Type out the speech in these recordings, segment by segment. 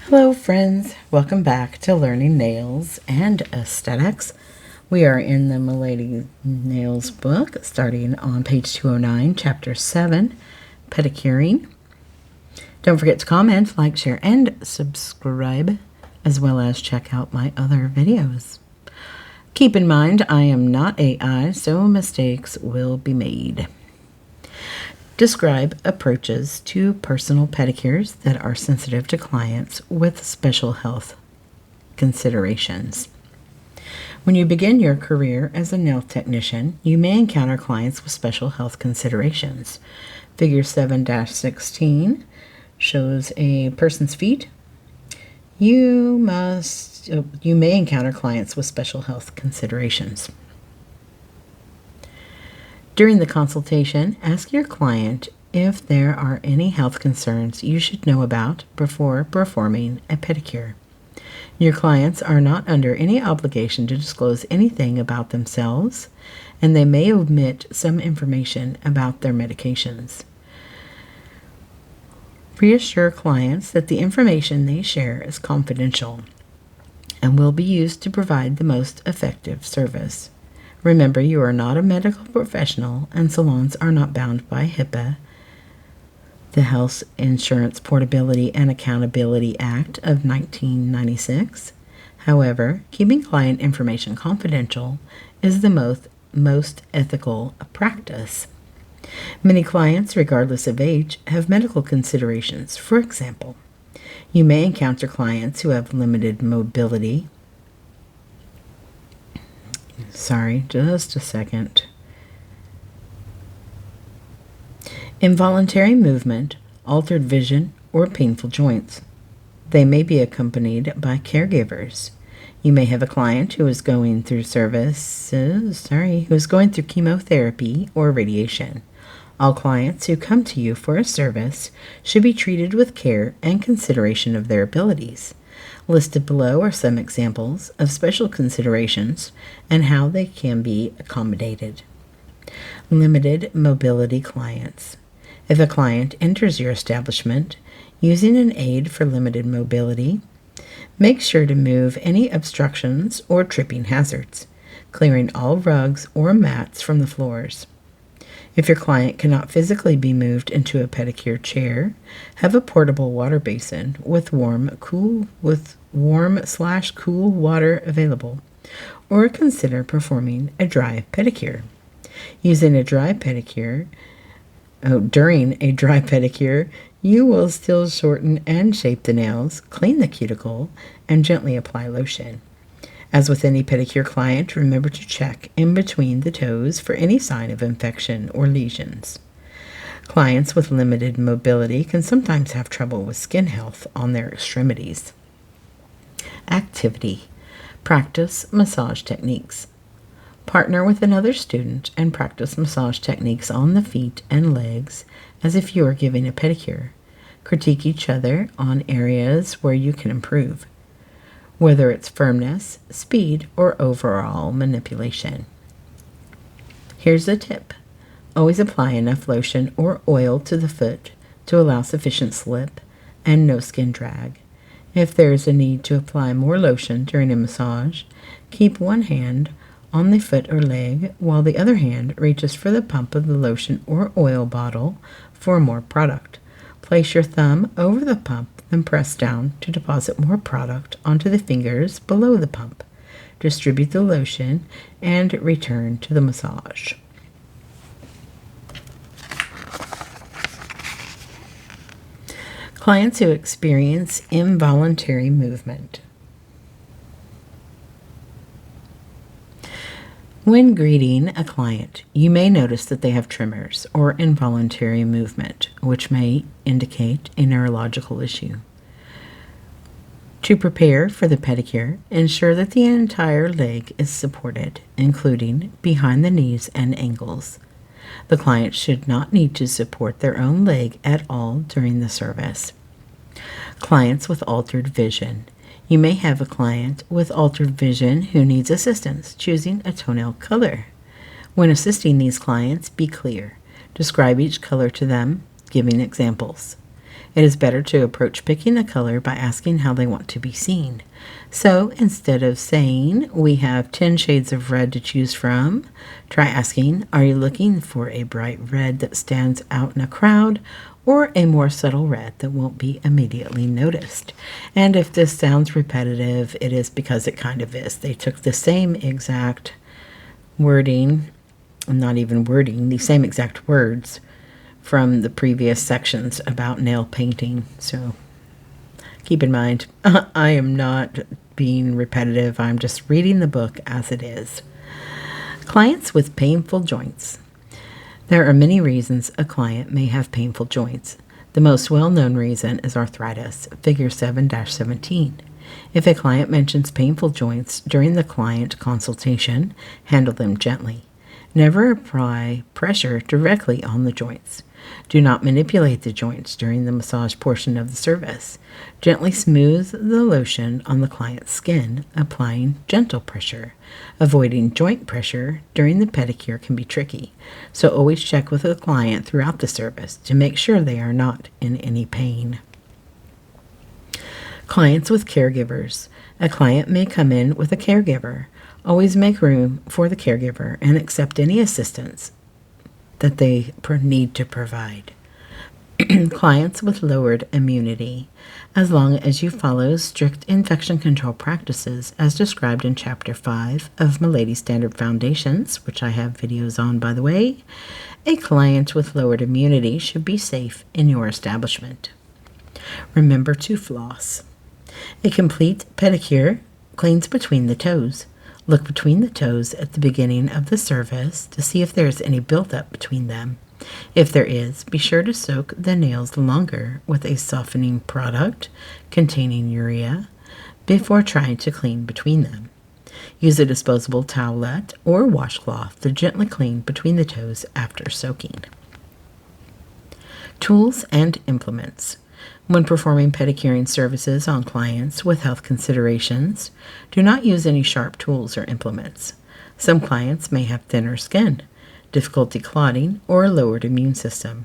Hello friends, welcome back to Learning Nails and Aesthetics. We are in the Milady Nails book, starting on page 209, chapter 7, Pedicuring. Don't forget to comment, like, share, and subscribe, as well as check out my other videos. Keep in mind, I am not AI, so mistakes will be made. Describe approaches to personal pedicures that are sensitive to clients with special health considerations. When you begin your career as a nail technician, you may encounter clients with special health considerations. Figure 7-16 shows a person's feet. You may encounter clients with special health considerations. During the consultation, ask your client if there are any health concerns you should know about before performing a pedicure. Your clients are not under any obligation to disclose anything about themselves, and they may omit some information about their medications. Reassure clients that the information they share is confidential and will be used to provide the most effective service. Remember, you are not a medical professional, and salons are not bound by HIPAA, the Health Insurance Portability and Accountability Act of 1996. However, keeping client information confidential is the most ethical practice. Many clients, regardless of age, have medical considerations. For example, you may encounter clients who have limited mobility. Sorry, just a second. Involuntary movement, altered vision, or painful joints. They may be accompanied by caregivers. You may have a client who is going through chemotherapy or radiation. All clients who come to you for a service should be treated with care and consideration of their abilities. Listed below are some examples of special considerations and how they can be accommodated. Limited mobility clients. If a client enters your establishment using an aid for limited mobility, make sure to move any obstructions or tripping hazards, clearing all rugs or mats from the floors. If your client cannot physically be moved into a pedicure chair, have a portable water basin with warm/cool water available, or consider performing a dry pedicure. During a dry pedicure, you will still shorten and shape the nails, clean the cuticle, and gently apply lotion. As with any pedicure client, remember to check in between the toes for any sign of infection or lesions. Clients with limited mobility can sometimes have trouble with skin health on their extremities. Activity. Practice massage techniques. Partner with another student and practice massage techniques on the feet and legs as if you are giving a pedicure. Critique each other on areas where you can improve, whether it's firmness, speed, or overall manipulation. Here's a tip. Always apply enough lotion or oil to the foot to allow sufficient slip and no skin drag. If there is a need to apply more lotion during a massage, keep one hand on the foot or leg while the other hand reaches for the pump of the lotion or oil bottle for more product. Place your thumb over the pump, then press down to deposit more product onto the fingers below the pump. Distribute the lotion and return to the massage. Clients who experience involuntary movement. When greeting a client, you may notice that they have tremors or involuntary movement, which may indicate a neurological issue. To prepare for the pedicure, ensure that the entire leg is supported, including behind the knees and ankles. The client should not need to support their own leg at all during the service. Clients with altered vision. You may have a client with altered vision who needs assistance choosing a toenail color. When assisting these clients, be clear. Describe each color to them, giving examples. It is better to approach picking a color by asking how they want to be seen. So instead of saying, "We have 10 shades of red to choose from," try asking, "Are you looking for a bright red that stands out in a crowd, or a more subtle red that won't be immediately noticed?" And if this sounds repetitive, it is because it kind of is. They took the same exact wording, not even wording, the same exact words from the previous sections about nail painting. So keep in mind, I am not being repetitive. I'm just reading the book as it is. Clients with painful joints. There are many reasons a client may have painful joints. The most well-known reason is arthritis, figure 7-17. If a client mentions painful joints during the client consultation, handle them gently. Never apply pressure directly on the joints. Do not manipulate the joints during the massage portion of the service. Gently smooth the lotion on the client's skin, applying gentle pressure. Avoiding joint pressure during the pedicure can be tricky, so always check with the client throughout the service to make sure they are not in any pain. Clients with caregivers. A client may come in with a caregiver. Always make room for the caregiver and accept any assistance that they need to provide. Clients with lowered immunity. As long as you follow strict infection control practices as described in Chapter 5 of Milady Standard Foundations, which I have videos on, by the way, a client with lowered immunity should be safe in your establishment. Remember to floss. A complete pedicure cleans between the toes. Look between the toes at the beginning of the service to see if there is any buildup between them. If there is, be sure to soak the nails longer with a softening product containing urea before trying to clean between them. Use a disposable towelette or washcloth to gently clean between the toes after soaking. Tools and implements. When performing pedicuring services on clients with health considerations, do not use any sharp tools or implements. Some clients may have thinner skin, difficulty clotting, or a lowered immune system.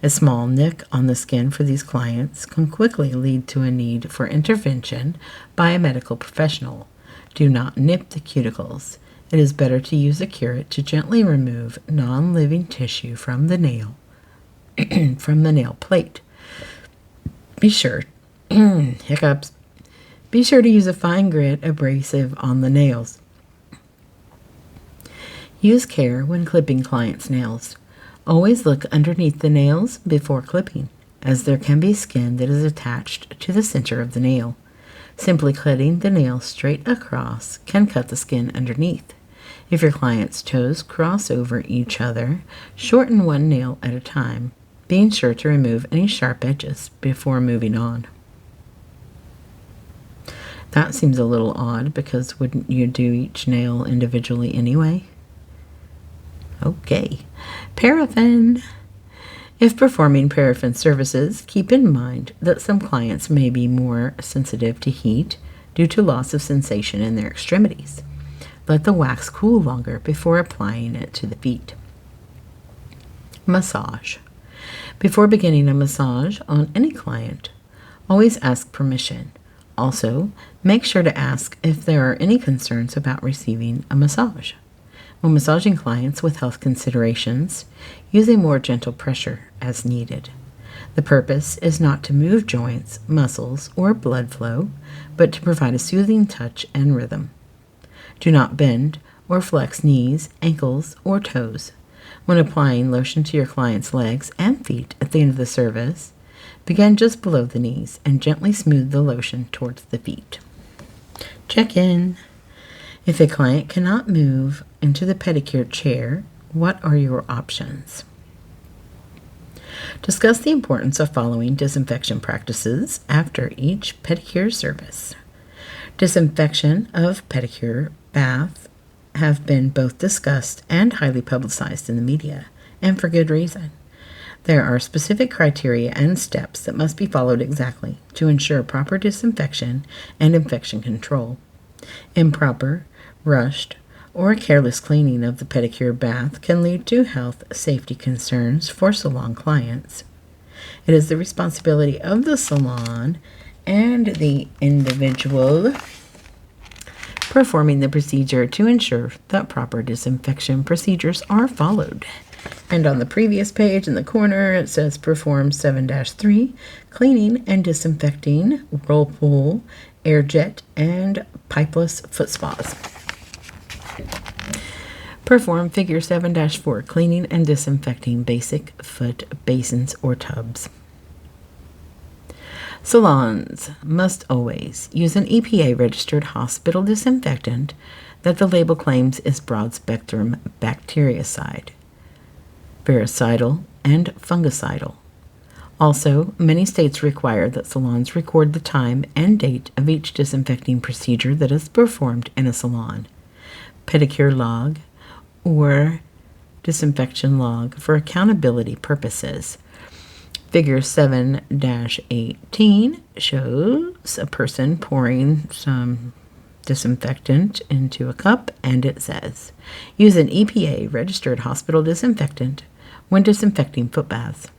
A small nick on the skin for these clients can quickly lead to a need for intervention by a medical professional. Do not nip the cuticles. It is better to use a curette to gently remove non-living tissue from the nail plate. Be sure to use a fine grit abrasive on the nails. Use care when clipping clients' nails. Always look underneath the nails before clipping, as there can be skin that is attached to the center of the nail. Simply cutting the nail straight across can cut the skin underneath. If your client's toes cross over each other, shorten one nail at a time, being sure to remove any sharp edges before moving on. That seems a little odd because wouldn't you do each nail individually anyway? Okay. Paraffin. If performing paraffin services, keep in mind that some clients may be more sensitive to heat due to loss of sensation in their extremities. Let the wax cool longer before applying it to the feet. Massage. Before beginning a massage on any client, always ask permission. Also, make sure to ask if there are any concerns about receiving a massage. When massaging clients with health considerations, use a more gentle pressure as needed. The purpose is not to move joints, muscles, or blood flow, but to provide a soothing touch and rhythm. Do not bend or flex knees, ankles, or toes. When applying lotion to your client's legs and feet at the end of the service, begin just below the knees and gently smooth the lotion towards the feet. Check in. If a client cannot move into the pedicure chair, what are your options? Discuss the importance of following disinfection practices after each pedicure service. Disinfection of pedicure bath have been both discussed and highly publicized in the media, and for good reason. There are specific criteria and steps that must be followed exactly to ensure proper disinfection and infection control. Improper, rushed, or careless cleaning of the pedicure bath can lead to health safety concerns for salon clients. It is the responsibility of the salon and the individual performing the procedure to ensure that proper disinfection procedures are followed. And on the previous page in the corner, it says perform 7-3, cleaning and disinfecting, whirlpool, air jet, and pipeless foot spas. Perform figure 7-4, cleaning and disinfecting basic foot basins or tubs. Salons must always use an EPA-registered hospital disinfectant that the label claims is broad-spectrum bactericide, virucidal, and fungicidal. Also, many states require that salons record the time and date of each disinfecting procedure that is performed in a salon, pedicure log, or disinfection log for accountability purposes. Figure 7-18 shows a person pouring some disinfectant into a cup, and it says, use an EPA-registered hospital disinfectant when disinfecting foot baths.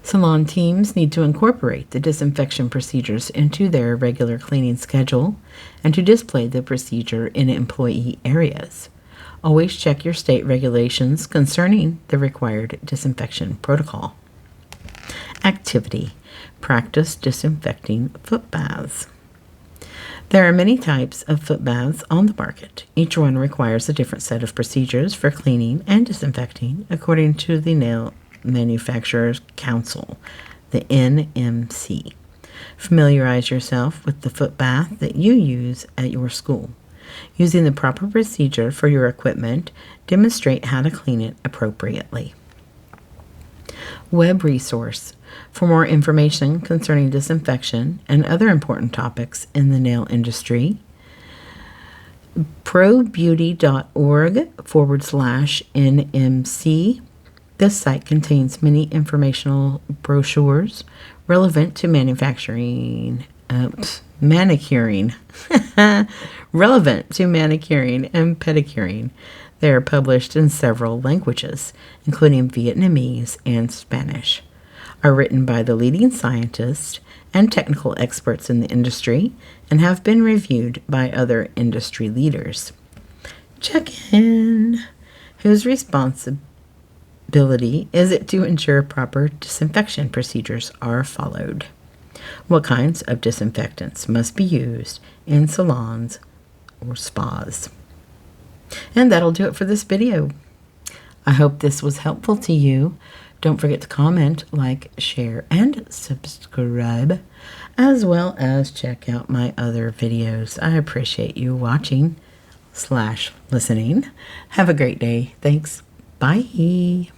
Salon teams need to incorporate the disinfection procedures into their regular cleaning schedule and to display the procedure in employee areas. Always check your state regulations concerning the required disinfection protocol. Activity: practice disinfecting foot baths. There are many types of foot baths on the market. Each one requires a different set of procedures for cleaning and disinfecting according to the Nail Manufacturers Council, the NMC. Familiarize yourself with the foot bath that you use at your school. Using the proper procedure for your equipment, demonstrate how to clean it appropriately. Web resource. For more information concerning disinfection and other important topics in the nail industry, probeauty.org/NMC. This site contains many informational brochures relevant to manicuring and pedicuring. They are published in several languages, including Vietnamese and Spanish, are written by the leading scientists and technical experts in the industry, and have been reviewed by other industry leaders. Check in. Whose responsibility is it to ensure proper disinfection procedures are followed? What kinds of disinfectants must be used in salons or spas? And that'll do it for this video. I hope this was helpful to you. Don't forget to comment, like, share, and subscribe, as well as check out my other videos. I appreciate you watching/listening. Have a great day. Thanks. Bye.